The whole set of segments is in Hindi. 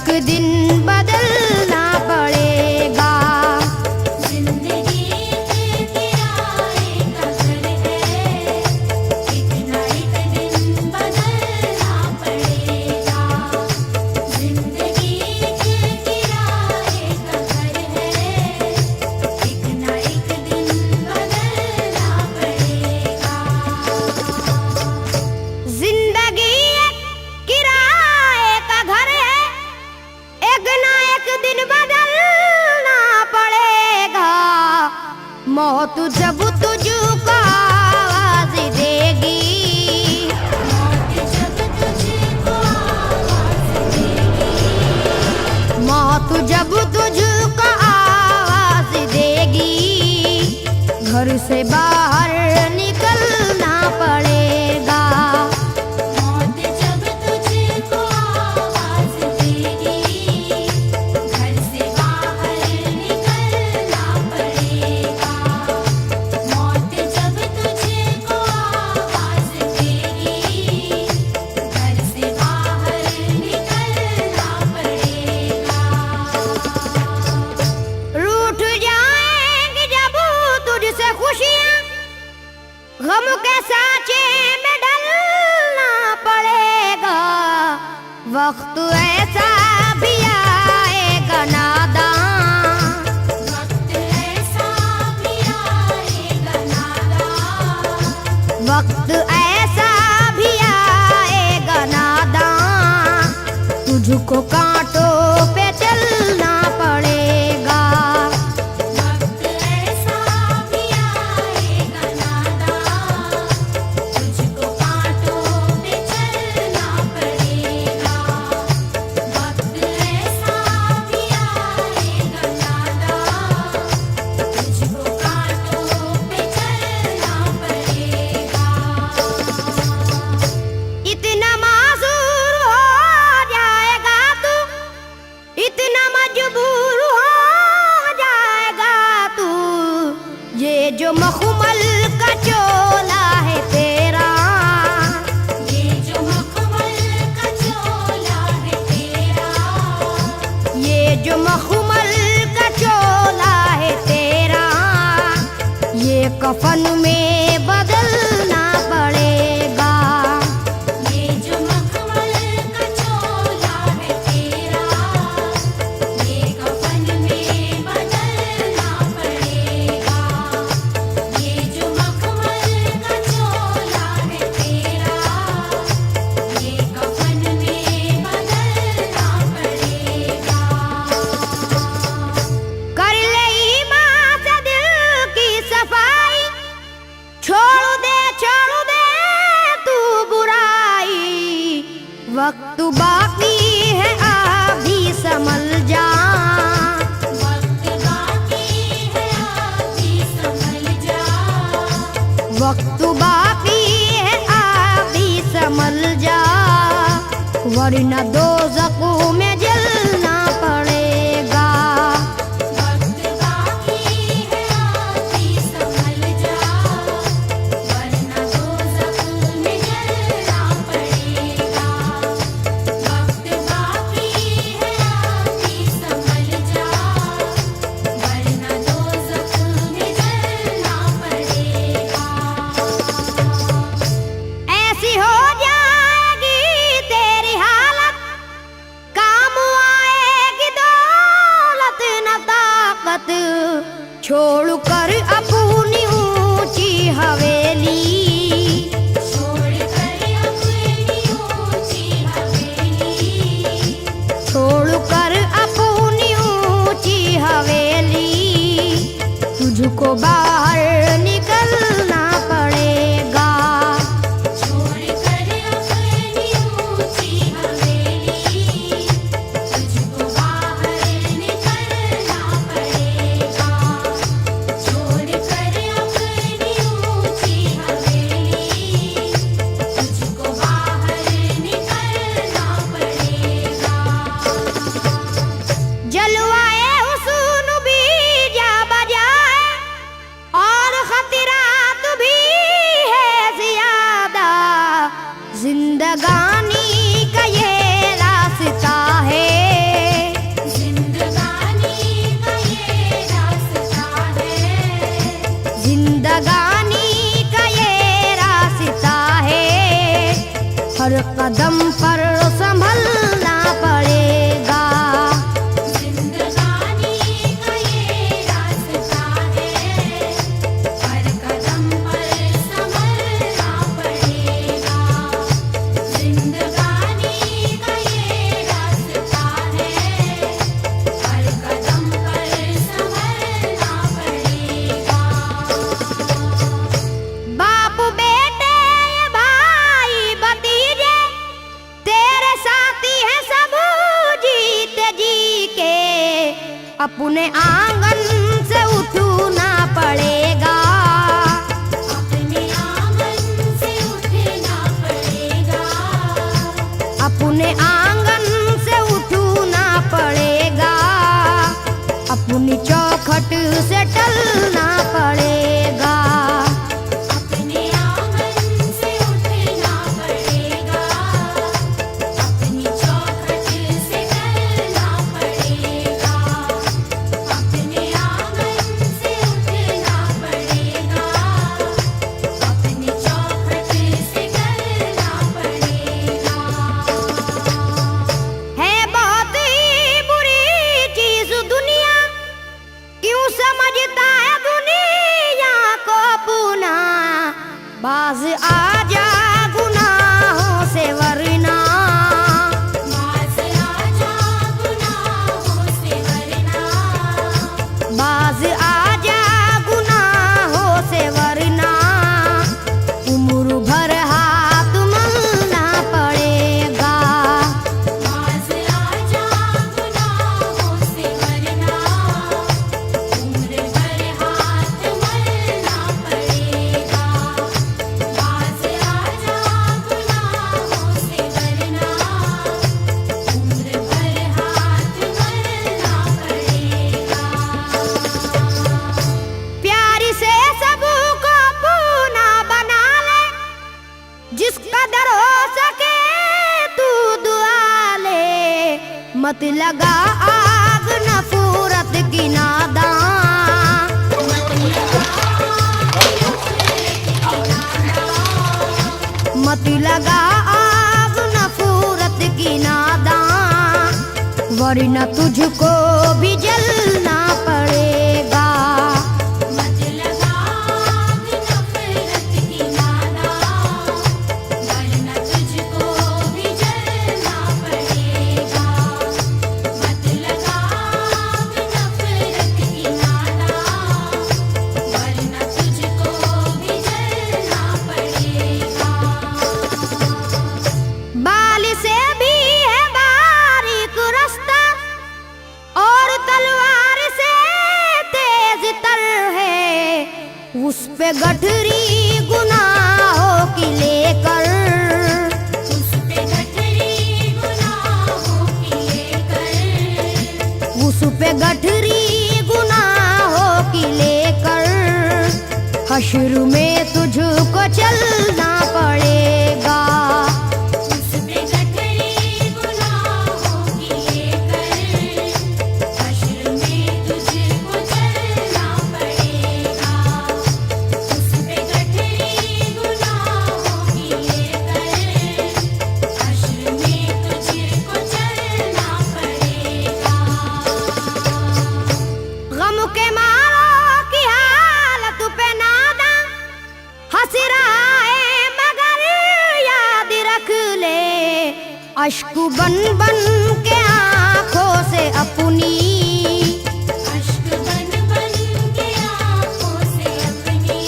एक दिन बदलना पड़ेगा। जिंदगी एक किराए का घर है, एक ना एक दिन बदलना पड़ेगा। जिंदगी एक किराए का घर है, एक ना एक दिन बदलना पड़ेगा। जिंदगी एक किराए का घर है, एक ना एक दिन बदलना पड़ेगा। मौत जब तुझको आवाज देगी, मौत जब तुझको आवाज देगी, मौत जब तुझको आवाज देगी, घर से बाहर निकलना पड़ेगा। मौत जब तुझको आवाज देगी, घर से बाहर निकलना पड़ेगा। मौत जब तुझको आवाज देगी, घर से बाहर निकलना पड़ेगा। रूठ जाएंगी जब तुझसे खुशियां, गम के साँचे में ढलना पड़ेगा। वक्त ऐसा भी आएगा नादान, वक्त ऐसा भी आएगा नादान, वक्त ऐसा भी आएगा नादान, तुझको कांटों पे चलना पड़ेगा। वक्त ऐसा भी आएगा नादान, तुझको कांटों पे चलना पड़ेगा। वक्त ऐसा भी आएगा नादान, तुझको कांटों पे चलना पड़ेगा। इतना मासूर हो जाएगा तू, इतना मजबूर हो जाएगा तू, ये जो मखमल का चोला है तेरा, ये जो मखमल का चोला है तेरा, ये जो मखमल का चोला है तेरा, ये कफन में बदलना पड़ेगा। ये जो मखमल का चोला है तेरा, ये कफन में बदलना पड़ेगा। ये जो मखमल का चोला है तेरा, ये कफन में बदलना पड़ेगा। कर ले ईमान से दिल की सफाई, छोड़ दे तू बुराई। वक्त बाकी है अभी संभल जा, वक्त बाकी है अभी संभल जा, वक्त बाकी है अभी संभल जा, वरना दोज़ख में जलना पड़ेगा। वक्त बाकी है अभी संभल जा, वरना दोज़ख में जलना पड़ेगा। वक्त बाकी है अभी संभल जा, वरना दोज़ख में जलना पड़ेगा। ऐसी हो जाएगी तेरी हालत, काम आएगी दौलत न ताकत, छोड़ कर अपनी ऊंची हवेली, छोड़ कर अपनी ऊंची हवेली, छोड़ कर अपनी ऊंची हवेली, तुझको बाहर निकलना पड़ेगा। छोड़ कर अपनी ऊंची हवेली, तुझको बाहर निकलना पड़ेगा। छोड़ कर अपनी ऊंची हवेली, तुझको बाहर निकलना पड़ेगा। जलवाए हुस्न भी जा बजाए और खतिर हर कदम पर संभलना पड़ेगा। जिंदगानी का ये रास्ता है, हर कदम पर संभलना पड़ेगा। जिंदगानी का ये रास्ता है, हर कदम पर संभलना पड़ेगा। बाप बेटे भाई भतीजे तेरे साथी हैं सब जीते जी के, अपने आंगन से उठना पड़ेगा। अपने आंगन से उठना पड़ेगा। अपने आंगन से उठना पड़ेगा। अपनी चौखट से टलना पड़ेगा। अपने आंगन से उठना पड़ेगा। अपनी चौखट से टलना पड़ेगा। अपने आंगन से उठना पड़ेगा। अपनी चौखट से टलना पड़ेगा। है बहुत ही बुरी चीज दुनिया, क्यों समझता है दुनिया को पुना। बाज आजा गुनाहों से वरना, बाज आजा गुनाहों से वरना। बाज आजा गुनाहों से वरना, उम्र भर हाथ मलना पड़ेगा। बाज आजा गुनाहों से वरना, उम्र भर हाथ मलना पड़ेगा। बाज आजा गुनाहों से वरना, उम्र भर हाथ मलना पड़ेगा। प्यार से सबको पूना बना ले, जिस कदर हो सके तू दुआ ले। मत लगा आग नफरत की नादान, मत लगा आग नफरत की नादान, वरना तुझको भी जलना पड़ेगा। मत लगा आग नफरत की नादान, वरना तुझको भी जलना पड़ेगा। मत लगा आग नफरत की नादान, वरना तुझको भी जलना पड़ेगा। बाल से भी है बारीक रास्ता, और तलवार से तेज तर है। उस पे गठरी गुनाहों की लेकर, उस पे गठरी गुनाहों की लेकर, उस पे गठरी गुनाहों की लेकर, हश्र में तुझको चलना पड़ेगा। उस पे गठरी गुनाहों की लेकर, हश्र में तुझको चलना पड़ेगा। उस पे गठरी गुनाहों की लेकर, हश्र में तुझको चलना पड़ेगा। गम के मारों की हालत पे नादा हंस रहा है, मगर याद रख ले, अश्क बन बन के आंखों से अपनी, अश्क बन बन के आँखों से अपनी,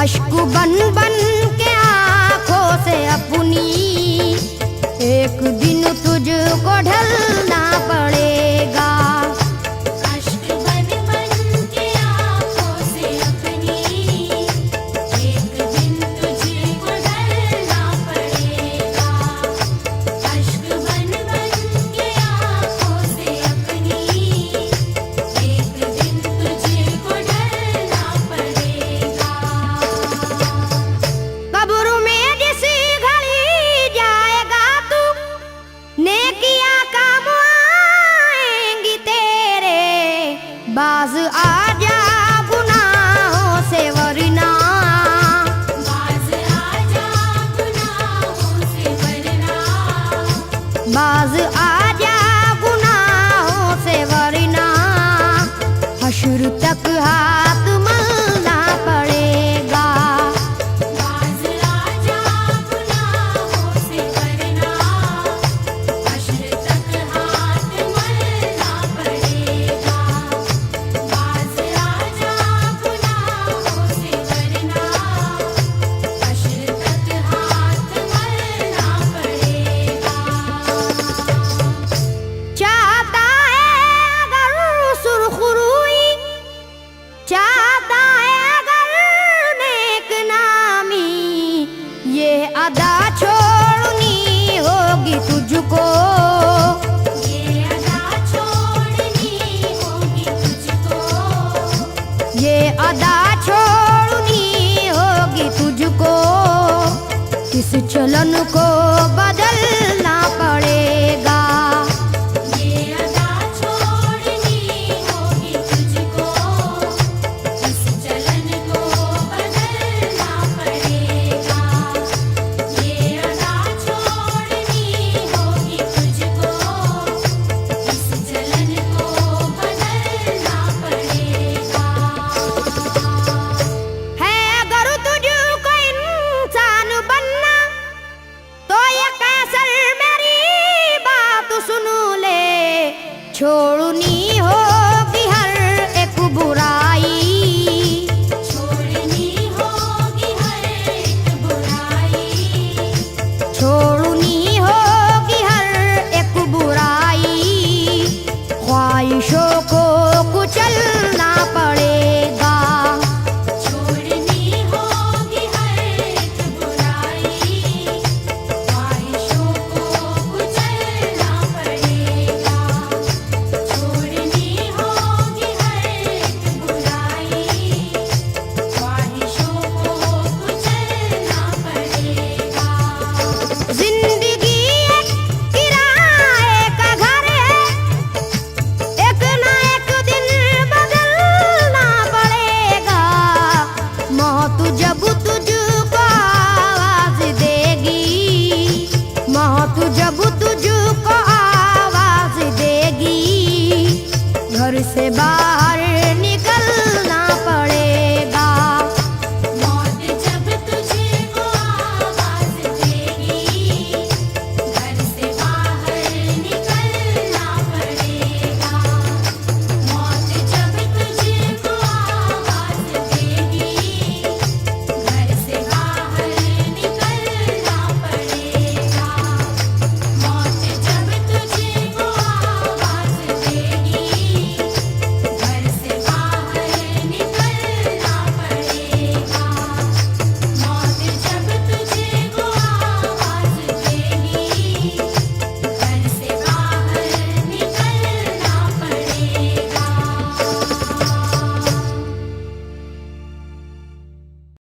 अश्क बन बन के आंखों से अपनी, एक दिन तुझको ढलना पड़ेगा। अश्क बन बन के आँखों से अपनी, एक दिन तुझको ढलना पड़ेगा। अश्क बन बन के आँखों से अपनी, एक दिन तुझको ढलना पड़ेगा। कब्र में जिस घड़ी जाएगा तू, नेकियां का इस चलन को